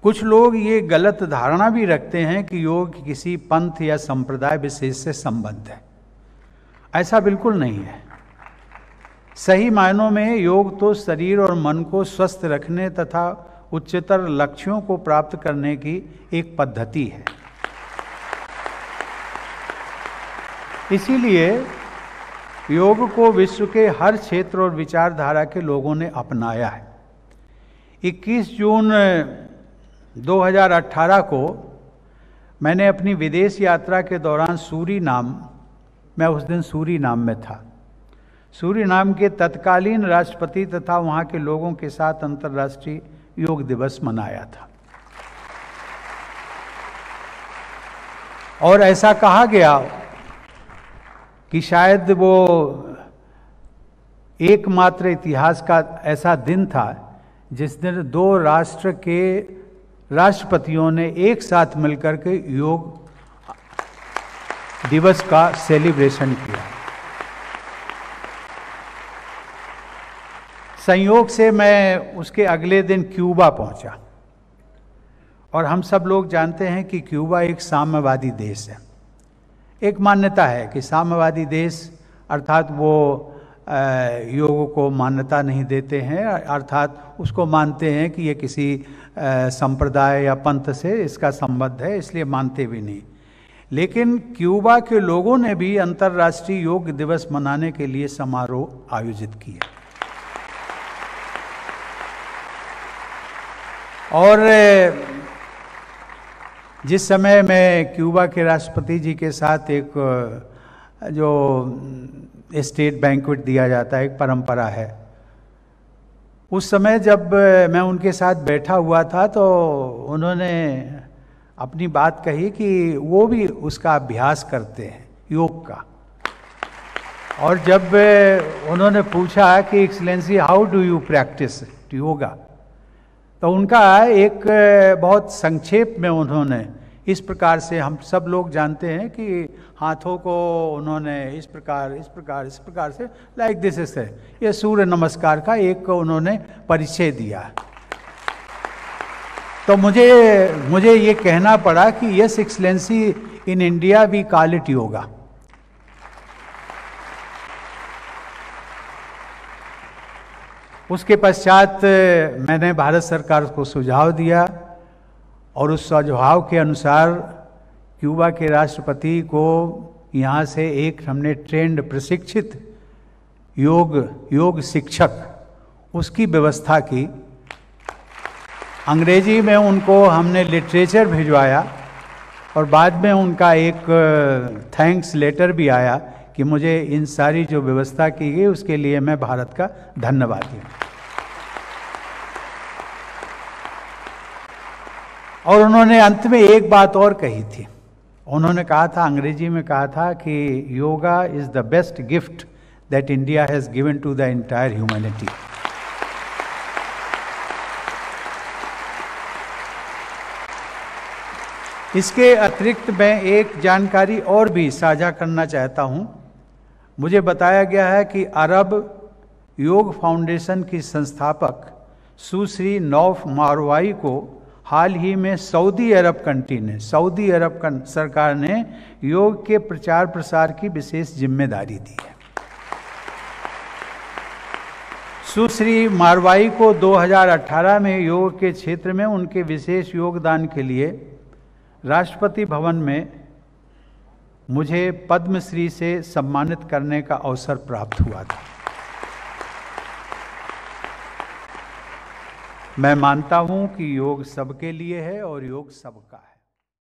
कुछ लोग ये गलत धारणा भी रखते हैं कि योग किसी पंथ या संप्रदाय विशेष से संबद्ध है। ऐसा बिल्कुल नहीं है। सही मायनों में योग तो शरीर और मन को स्वस्थ रखने तथा उच्चतर लक्ष्यों को प्राप्त करने की एक पद्धति है। इसीलिए योग को विश्व के हर क्षेत्र और विचारधारा के लोगों ने अपनाया है। 21 जून 2018 को मैंने अपनी विदेश यात्रा के दौरान सूरीनाम, मैं उस दिन सूरीनाम में था, सूरीनाम के तत्कालीन राष्ट्रपति तथा वहाँ के लोगों के साथ अंतर्राष्ट्रीय योग दिवस मनाया था। और ऐसा कहा गया कि शायद वो एकमात्र इतिहास का ऐसा दिन था जिस दिन 2 राष्ट्र के राष्ट्रपतियों ने एक साथ मिलकर के योग दिवस का सेलिब्रेशन किया। संयोग से मैं उसके अगले दिन क्यूबा पहुंचा, और हम सब लोग जानते हैं कि क्यूबा एक साम्यवादी देश है। एक मान्यता है कि साम्यवादी देश अर्थात वो योग को मान्यता नहीं देते हैं, अर्थात उसको मानते हैं कि ये किसी संप्रदाय या पंथ से इसका संबंध है, इसलिए मानते भी नहीं। लेकिन क्यूबा के लोगों ने भी अंतर्राष्ट्रीय योग दिवस मनाने के लिए समारोह आयोजित किए। और जिस समय मैं क्यूबा के राष्ट्रपति जी के साथ एक जो स्टेट बैंक्वेट दिया जाता है, एक परंपरा है, उस समय जब मैं उनके साथ बैठा हुआ था तो उन्होंने अपनी बात कही कि वो भी उसका अभ्यास करते हैं योग का। और जब उन्होंने पूछा कि excellency how do you practice yoga, तो उनका एक बहुत संक्षेप में उन्होंने इस प्रकार से, हम सब लोग जानते हैं कि हाथों को उन्होंने इस प्रकार से लाइक दिस से ये सूर्य नमस्कार का एक उन्होंने परिचय दिया। तो मुझे ये कहना पड़ा कि yes excellency, in India we call it yoga. उसके पश्चात मैंने भारत सरकार को सुझाव दिया, और उस सुझाव के अनुसार क्यूबा के राष्ट्रपति को यहाँ से एक हमने ट्रेंड प्रशिक्षित योग शिक्षक उसकी व्यवस्था की। अंग्रेजी में उनको हमने लिटरेचर भिजवाया, और बाद में उनका एक थैंक्स लेटर भी आया कि मुझे इन सारी जो व्यवस्था की गई उसके लिए मैं भारत का धन्यवादी हूँ। और उन्होंने अंत में एक बात और कही थी। उन्होंने कहा था, अंग्रेजी में कहा था कि yoga is the best gift that India has given to the entire humanity. इसके अतिरिक्त मैं एक जानकारी और भी साझा करना चाहता हूं। मुझे बताया गया है कि अरब योग फाउंडेशन की संस्थापक सुश्री नौफ मारवाई को हाल ही में सऊदी अरब सरकार ने योग के प्रचार प्रसार की विशेष जिम्मेदारी दी है। सुश्री मारवाई को 2018 में योग के क्षेत्र में उनके विशेष योगदान के लिए राष्ट्रपति भवन में मुझे पद्मश्री से सम्मानित करने का अवसर प्राप्त हुआ था। मैं मानता हूं कि योग सबके लिए है और योग सबका है।